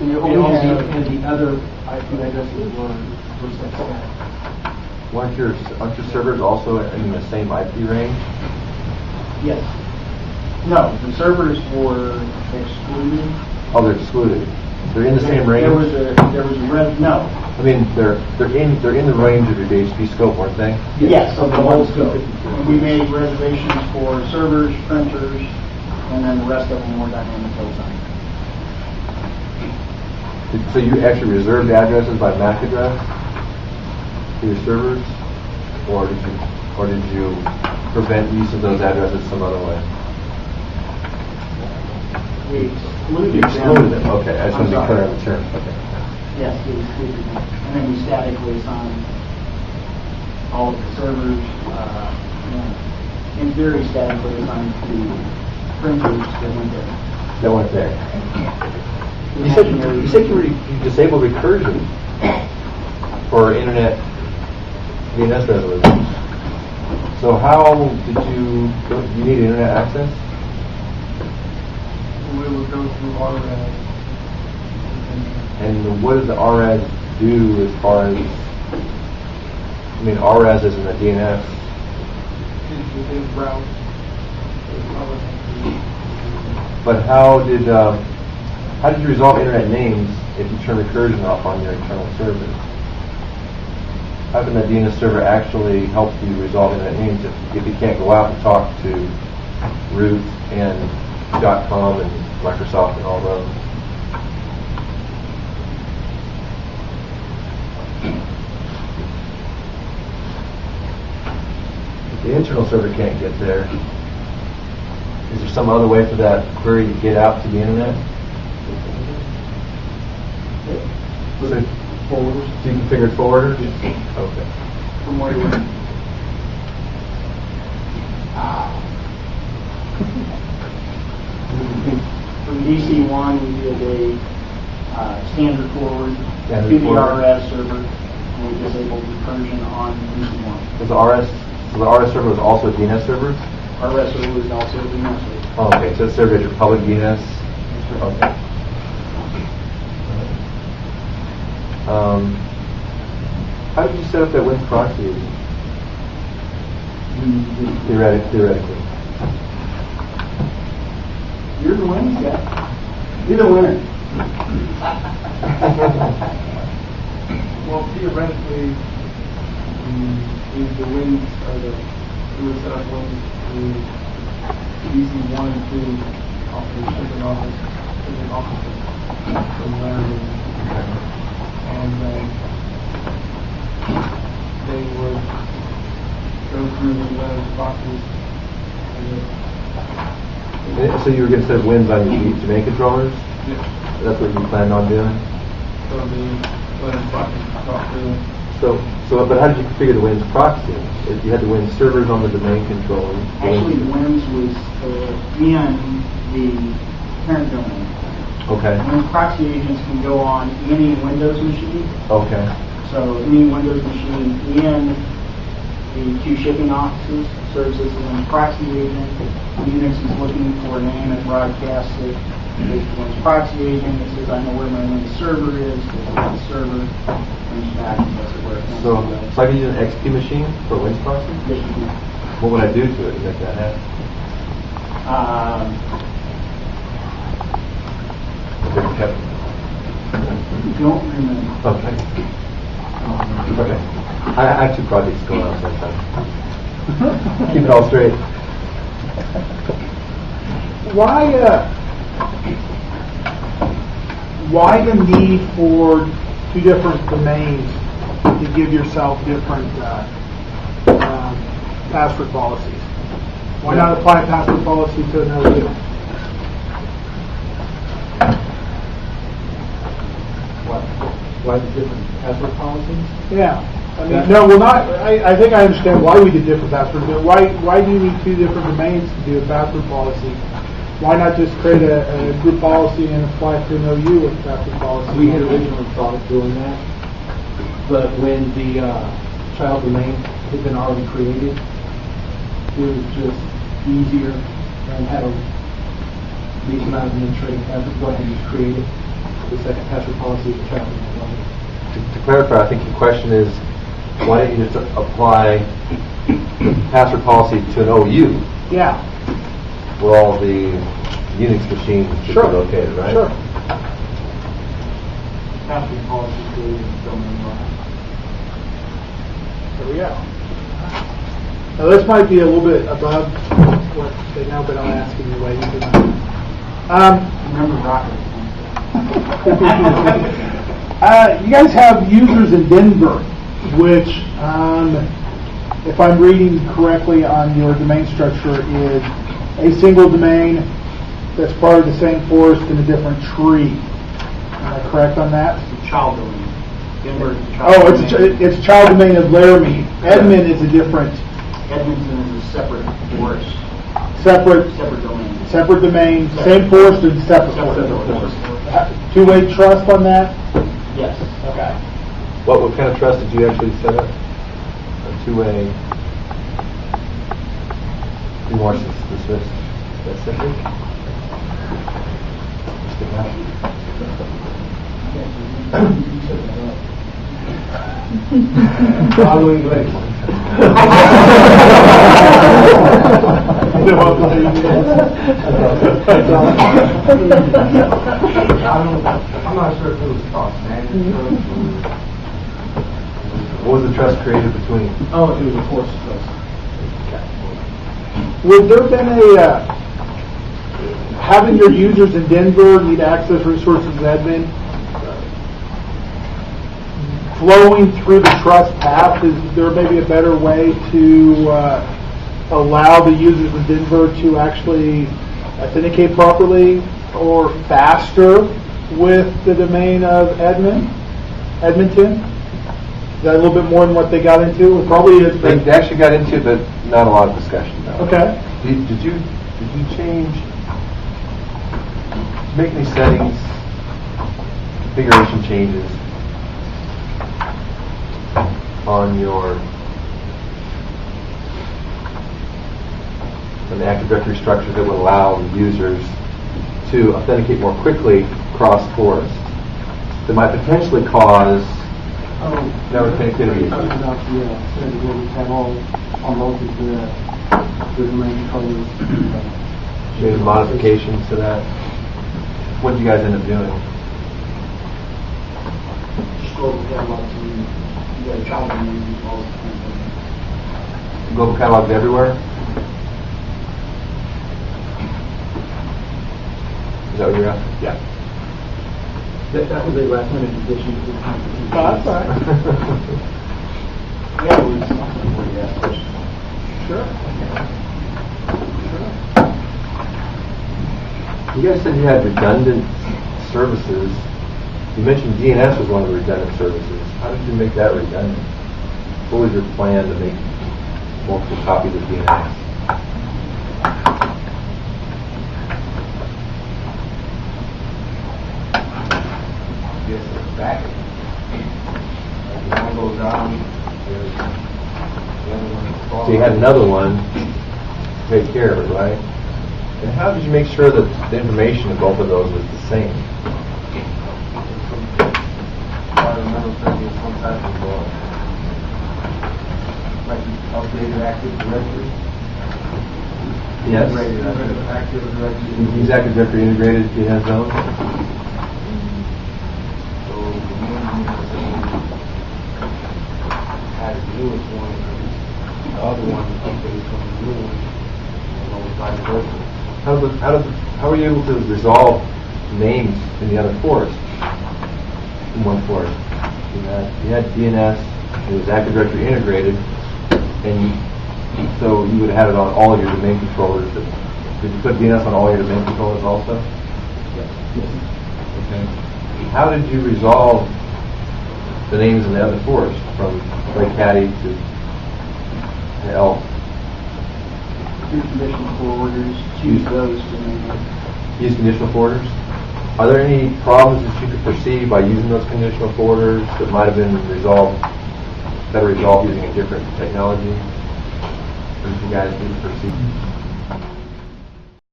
And the other IP addresses were set static. Aren't your servers also in the same IP range? Yes. No, the servers were excluded. Oh, they're excluded. They're in the same range. There was a no. I mean, they're in the range of your DHCP scope, weren't they? Yes, of the whole scope. We made reservations for servers, printers, and then the rest of them were dynamic design. So you actually reserved addresses by MAC address for your servers, or did you prevent use of those addresses some other way? We excluded You excluded them. them. Okay, I just want to be clear on the term. Okay. Yes, we excluded them. And then we statically assigned all of the servers, in theory statically assigned to printers that went there. That went there. You said you disabled recursion for internet DNS resolutions. So how did you need internet access? We would go through RRAD. And what does the RAS do as far as, I mean, RAS isn't a DNS. Within browse. But how did you resolve internet names if you turn recursion off on your internal servers? How can the DNS server actually help you resolve internet names if you can't go out and talk to root and .com and Microsoft and all those? If the internal server can't get there, is there some other way for that query to get out to the internet? Forwarders. So you configured forwarders? Okay. From where you were. From DC1, we did a standard forward to the RS server, and we disabled recursion on DC1. So the RS server was also a DNS server? RS server was also a DNS server. Oh, okay, so it served as your public DNS? Okay. How did you set up that Win proxy agent? Theoretically. You're the winner, yeah. You're the winner. Well, theoretically, the wins are we would set up wins through DC1 and 2 off the shipping office from Larry. And they would go through the boxes. So you were going to set wins on your domain controllers? Yeah. That's what you planned on doing? So the boxes talk to But how did you configure the Wins proxy? If you had the Wins servers on the domain controller. Actually, the Wins was in the parent domain. Okay. Wins proxy agents can go on any Windows machine. Okay. So any Windows machine in the two shipping offices serves as a Wins proxy agent. Unix is looking for a name and broadcasts it. There's the Wins proxy agent that says, I know where my Wins server is. There's a Wins server. Comes back and does it where it wants So to go. I could use an XP machine for Wins proxy? Yes, you can. What would I do to it to make that happen? Don't remember. Okay. Okay. I have two projects going on sometimes. Keep it all straight. Why the need for two different domains to give yourself different password policies? Why not apply a password policy to another deal? Why the different password policies? Yeah. I mean, no, well, not. I think I understand why we did different passwords, but why do you need two different domains to do a password policy? Why not just create a group policy and apply it to an OU with a password policy? We had originally thought of doing that, but when the child domain had been already created, it was just easier and had a decent amount of administrative effort to go ahead and just create it. the second password policy is a child domain only. To clarify, I think the question is, why don't you just apply the password policy to an OU Yeah, where all the Unix machines should Sure. be located, right? sure. Password policy created in domain law. There we go. Now, this might be a little bit above what they know, but I'm asking you anyway. Remember Rocket. You guys have users in Denver, which, if I'm reading correctly on your domain structure, is a single domain that's part of the same forest in a different tree. Am I correct on that? It's a child domain. Denver is a child Oh, domain. it's a child domain of Laramie. Edmond is a different, Edmonton is a separate forest, separate domain, same forest and separate Separate forest. forest. Two-way trust on that? Yes. Okay. What kind of trust did you actually set up? A two-way. Be more specific. Following I'm not sure if it was cost management. What was the trust created between? Oh, it was a force trust. Would there been having your users in Denver need access resources in Edmond, flowing through the trust path, is there maybe a better way to allow the users in Denver to actually authenticate properly or faster with the domain of Edmonton? Is that a little bit more than what they got into? It probably is. They actually got into it, but not a lot of discussion. No. Okay. Did you change? Did you make any settings, configuration changes on the Active Directory structure that would allow the users to authenticate more quickly across forests that might potentially cause network connectivity issues? We have all local the domain controllers. Made modifications to that? What did you guys end up doing? Just global catalogs and you got a child domain and all the Global catalogs everywhere? Is that what you're after? Yeah. That was a last minute addition to the That's all right. Yeah, it was something for you asked questions. Sure. You guys said you had redundant services. You mentioned DNS was one of the redundant services. How did you make that redundant? What was your plan to make multiple copies of DNS? Yes, it's back. One goes down, there's the other one. So you had another one to take care of it, right? And how did you make sure that the information of both of those was the same? I remember thinking some type of like updated Active Directory. Yes. Updated Active Directory. Use Active Directory integrated DNS zone? So the main thing was had to do with one, the other one updated from the new one, and it was vice versa. How were you able to resolve names in the other forest? In one forest? You had DNS, it was Active Directory integrated, and so you would have had it on all of your domain controllers. Did you put DNS on all your domain controllers also? Yes. Okay. How did you resolve the names in the other forest, from Lake Hattie to Elk? Use conditional forwarders, choose those to name it. Use conditional forwarders? Are there any problems that you could perceive by using those conditional forwarders that might have been better resolved using a different technology? Or did you guys need to perceive?